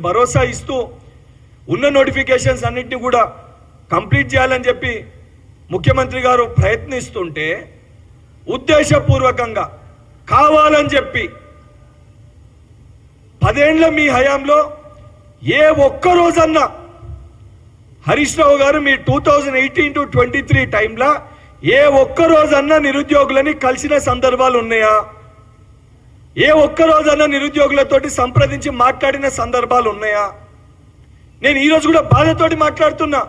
భరోసా ఇస్తూ ఉన్న నోటిఫికేషన్స్ అన్నింటినీ కూడా కంప్లీట్ చేయాలని చెప్పి ముఖ్యమంత్రి గారు ప్రయత్నిస్తుంటే ఉద్దేశపూర్వకంగా కావాలని చెప్పి 10 ఏళ్ల మీ హయాంలో ఏ ఒక్క రోజన్నా హరీష్ రావు గారు మీ 2018 to 23 టైంలో ఏ ఒక్క రోజన్నా నిరుద్యోగులని కలిసిన సందర్భాలు ఉన్నాయా? ఏ ఒక్క రోజన్నా నిరుద్యోగులతోటి సంప్రదించి మాట్లాడిన సందర్భాలు ఉన్నాయా? నేను ఈరోజు కూడా బాధతోటి మాట్లాడుతున్నా.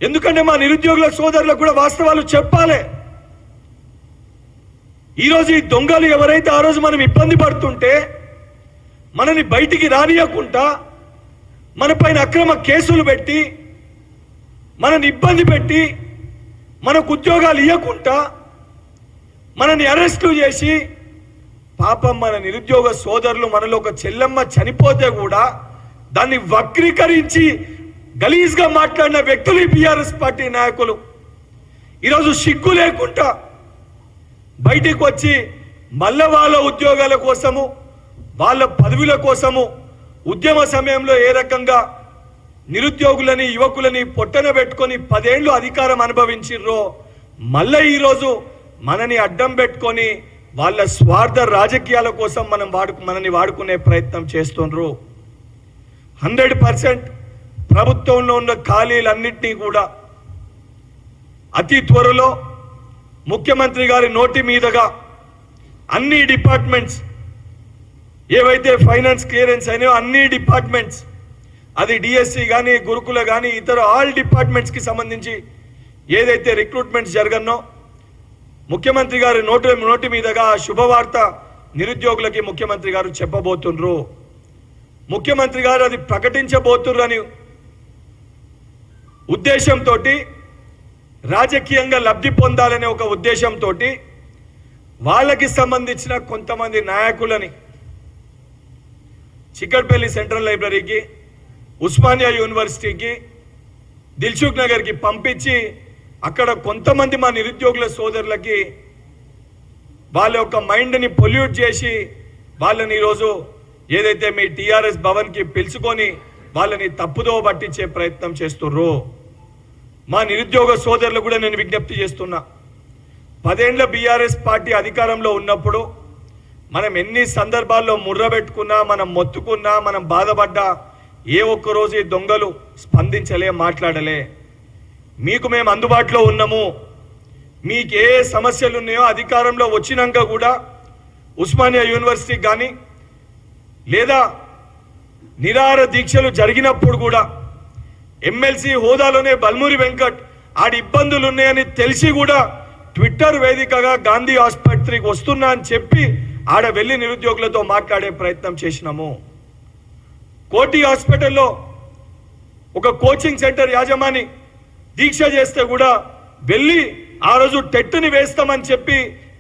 ఎందుకంటే మా నిరుద్యోగుల సోదరులకు కూడా వాస్తవాలు చెప్పాలి. ఈరోజు ఈ దొంగలు ఎవరైతే ఆ రోజు మనం ఇబ్బంది పడుతుంటే మనని బయటికి రానియకుండా మన పైన అక్రమ కేసులు పెట్టి మనని ఇబ్బంది పెట్టి మనకు ఉద్యోగాలు ఇవ్వకుండా మనని అరెస్టు చేసి పాపం మన నిరుద్యోగ సోదరులు మనలో ఒక చెల్లెమ్మ చనిపోతే కూడా దాన్ని వక్రీకరించి గలీజ్గా మాట్లాడిన వ్యక్తులు బీఆర్ఎస్ పార్టీ నాయకులు ఈరోజు సిగ్గు లేకుండా బయటికి వచ్చి మళ్ళా వాళ్ళ ఉద్యోగాల కోసము వాళ్ళ పదవుల కోసము ఉద్యమ సమయంలో ఏ రకంగా నిరుద్యోగులని యువకులని పొట్టన పెట్టుకొని 10 ఏళ్ళు అధికారం అనుభవించిర్రో మళ్ళీ ఈరోజు మనని అడ్డం పెట్టుకొని వాళ్ళ స్వార్థ రాజకీయాల కోసం మనని వాడుకునే ప్రయత్నం చేస్తుండ్రు. 100% ప్రభుత్వంలో ఉన్న ఖాళీలన్నింటినీ కూడా అతి త్వరలో ముఖ్యమంత్రి గారి నోటి మీదుగా అన్ని డిపార్ట్మెంట్స్ ఏవైతే ఫైనాన్స్ క్లియరెన్స్ అయినాయో అన్ని డిపార్ట్మెంట్స్, అది డిఎస్సి కానీ గురుకుల కానీ ఇతర ఆల్ డిపార్ట్మెంట్స్కి సంబంధించి ఏదైతే రిక్రూట్మెంట్స్ జరగనో ముఖ్యమంత్రి గారి నోటి మీదుగా శుభవార్త నిరుద్యోగులకి ముఖ్యమంత్రి గారు చెప్పబోతుండ్రు. ముఖ్యమంత్రి గారు అది ప్రకటించబోతుర్రని ఉద్దేశంతో రాజకీయంగా లబ్ధి పొందాలనే ఒక ఉద్దేశంతో వాళ్ళకి సంబంధించిన కొంతమంది నాయకులని చిక్కడపల్లి సెంట్రల్ లైబ్రరీకి, ఉస్మానియా యూనివర్సిటీకి, దిల్సుఖ్ నగర్కి పంపించి అక్కడ కొంతమంది మా నిరుద్యోగుల సోదరులకి వాళ్ళ యొక్క మైండ్ని పొల్యూట్ చేసి వాళ్ళని ఈరోజు ఏదైతే మీ టీఆర్ఎస్ భవన్కి పిలుచుకొని వాళ్ళని తప్పుదో పట్టించే ప్రయత్నం చేస్తుర్రు. మా నిరుద్యోగ సోదరులు కూడా నేను విజ్ఞప్తి చేస్తున్నా. 10 ఏళ్ల బీఆర్ఎస్ పార్టీ అధికారంలో ఉన్నప్పుడు మనం ఎన్ని సందర్భాల్లో ముర్రబెట్టుకున్నా, మనం మొత్తుకున్నా, మనం బాధపడ్డా ఏ ఒక్కరోజు ఈ దొంగలు స్పందించలే, మాట్లాడలే. మీకు మేము అందుబాటులో ఉన్నాము, మీకు ఏ సమస్యలు ఉన్నాయో అధికారంలో వచ్చినాక కూడా ఉస్మానియా యూనివర్సిటీకి కానీ లేదా నిరాహార దీక్షలు జరిగినప్పుడు కూడా ఎమ్మెల్సీ హోదాలోనే బల్మూరి వెంకట్ ఆడి ఇబ్బందులు ఉన్నాయని తెలిసి కూడా ట్విట్టర్ వేదికగా గాంధీ ఆసుపత్రికి వస్తున్నా అని చెప్పి ఆడ వెళ్ళి నిరుద్యోగులతో మాట్లాడే ప్రయత్నం చేసినాము. కోటి హాస్పిటల్లో ఒక కోచింగ్ సెంటర్ యాజమాని దీక్ష చేస్తే కూడా వెళ్ళి ఆ రోజు టెట్టుని వేస్తామని చెప్పి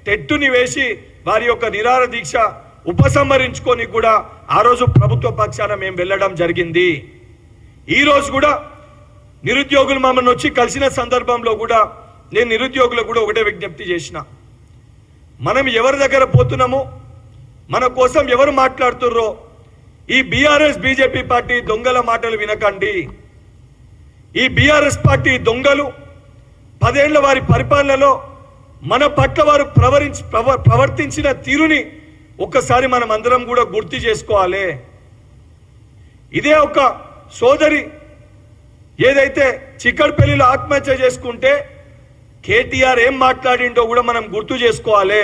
టెట్టుని వేసి వారి యొక్క నిరాహార దీక్ష ఉపసంహరించుకొని కూడా ఆ రోజు ప్రభుత్వ పక్షాన మేము వెళ్ళడం జరిగింది. ఈ రోజు కూడా నిరుద్యోగులు మమ్మల్ని వచ్చి కలిసిన సందర్భంలో కూడా నేను నిరుద్యోగులకు కూడా ఒకటే విజ్ఞప్తి చేసిన, మనం ఎవరి దగ్గర పోతున్నామో, మన కోసం ఎవరు మాట్లాడుతుర్రో ఈ బీఆర్ఎస్ బీజేపీ పార్టీ దొంగల మాటలు వినకండి. ఈ బీఆర్ఎస్ పార్టీ దొంగలు 10 ఏళ్ల వారి పరిపాలనలో మన పట్ల వారు ప్రవర్తించిన తీరుని ఒక్కసారి మనం అందరం కూడా గుర్తు చేసుకోవాలి. ఇదే ఒక సోదరి ఏదైతే చిక్కడపల్లిలో ఆత్మహత్య చేసుకుంటే కేటీఆర్ ఏం మాట్లాడిండో కూడా మనం గుర్తు చేసుకోవాలి.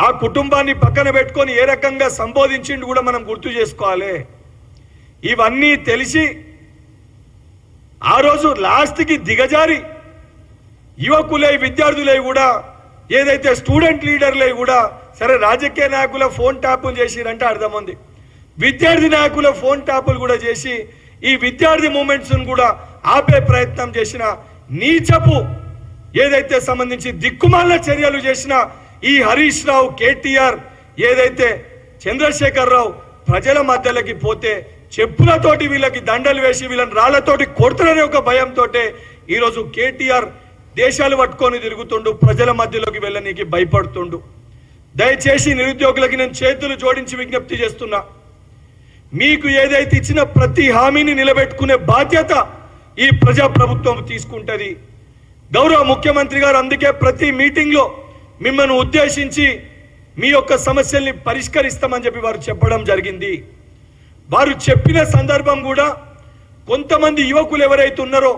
ఆ కుటుంబాన్ని పక్కన పెట్టుకొని ఏ రకంగా సంబోధించిండు కూడా మనం గుర్తు చేసుకోవాలి. ఇవన్నీ తెలిసి ఆ రోజు లాస్ట్కి దిగజారి యువకులై విద్యార్థులై కూడా ఏదైతే స్టూడెంట్ లీడర్లై కూడా సరే రాజకీయ నాయకుల ఫోన్ ట్యాపులు చేసిరంటే అర్థం ఉంది, విద్యార్థి నాయకుల ఫోన్ ట్యాపులు కూడా చేసి ఈ విద్యార్థి మూమెంట్స్ కూడా ఆపే ప్రయత్నం చేసిన నీచపు ఏదైతే సంబంధించి దిక్కుమాల చర్యలు చేసిన ఈ హరీష్ రావు, కేటీఆర్, ఏదైతే చంద్రశేఖర్ రావు ప్రజల మధ్యలోకి పోతే చెప్పులతోటి వీళ్ళకి దండలు వేసి వీళ్ళని రాళ్లతోటి కొడుతున్న ఒక భయంతో ఈరోజు కేటీఆర్ దేశాలు పట్టుకొని తిరుగుతుండు, ప్రజల మధ్యలోకి వెళ్ళనీకి భయపడుతుండు. దయచేసి నిరుద్యోగులకి నేను చేతులు జోడించి విజ్ఞప్తి చేస్తున్నా, మీకు ఏదైతే ఇచ్చిన ప్రతి హామీని నిలబెట్టుకునే బాధ్యత ఈ ప్రజాప్రభుత్వం తీసుకుంటది. గౌరవ ముఖ్యమంత్రి గారు అందుకే ప్రతి మీటింగ్లో మిమ్మల్ని ఉద్దేశించి మీ యొక్క సమస్యల్ని పరిష్కరిస్తామని చెప్పి వారు చెప్పడం జరిగింది. వారు చెప్పిన సందర్భం కూడా కొంతమంది యువకులు ఎవరైతే ఉన్నారో,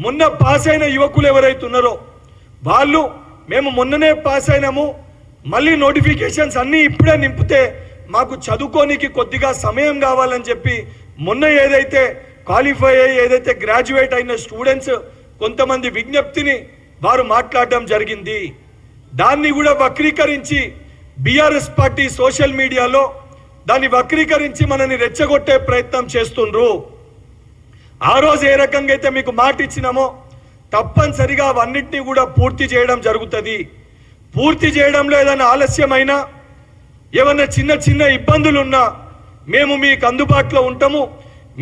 మొన్న పాస్ అయిన యువకులు ఎవరైతే ఉన్నారో వాళ్ళు మేము మొన్ననే పాస్ అయినాము, మళ్ళీ నోటిఫికేషన్స్ అన్నీ ఇప్పుడే నింపితే మాకు చదువుకోనికి కొద్దిగా సమయం కావాలని చెప్పి మొన్న ఏదైతే క్వాలిఫై అయ్యి ఏదైతే గ్రాడ్యుయేట్ అయిన స్టూడెంట్స్ కొంతమంది విజ్ఞప్తిని వారు మాట్లాడడం జరిగింది. దాన్ని కూడా వక్రీకరించి బీఆర్ఎస్ పార్టీ సోషల్ మీడియాలో దాన్ని వక్రీకరించి మనని రెచ్చగొట్టే ప్రయత్నం చేస్తుండ్రు. ఆ రోజు ఏ రకంగా అయితే మీకు మాట ఇచ్చినామో తప్పనిసరిగా అవన్నిటినీ కూడా పూర్తి చేయడం జరుగుతుంది. పూర్తి చేయడంలో ఏదైనా ఆలస్యమైనా, ఏమన్నా చిన్న చిన్న ఇబ్బందులు ఉన్నా మేము మీకు అందుబాటులో ఉంటాము.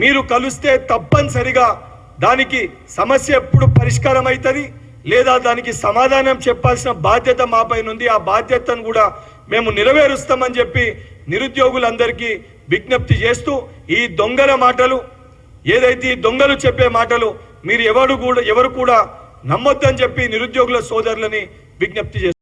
మీరు కలిస్తే తప్పనిసరిగా దానికి సమస్య ఎప్పుడు పరిష్కారం అవుతుంది, లేదా దానికి సమాధానం చెప్పాల్సిన బాధ్యత మాపైన ఉంది. ఆ బాధ్యతను కూడా మేము నెరవేరుస్తామని చెప్పి నిరుద్యోగులందరికీ విజ్ఞప్తి చేస్తూ, ఈ దొంగల మాటలు ఏదైతే ఈ దొంగలు చెప్పే మాటలు మీరు ఎవరు కూడా నమ్మొద్దని చెప్పి నిరుద్యోగుల సోదరులని విజ్ఞప్తి చేస్తారు.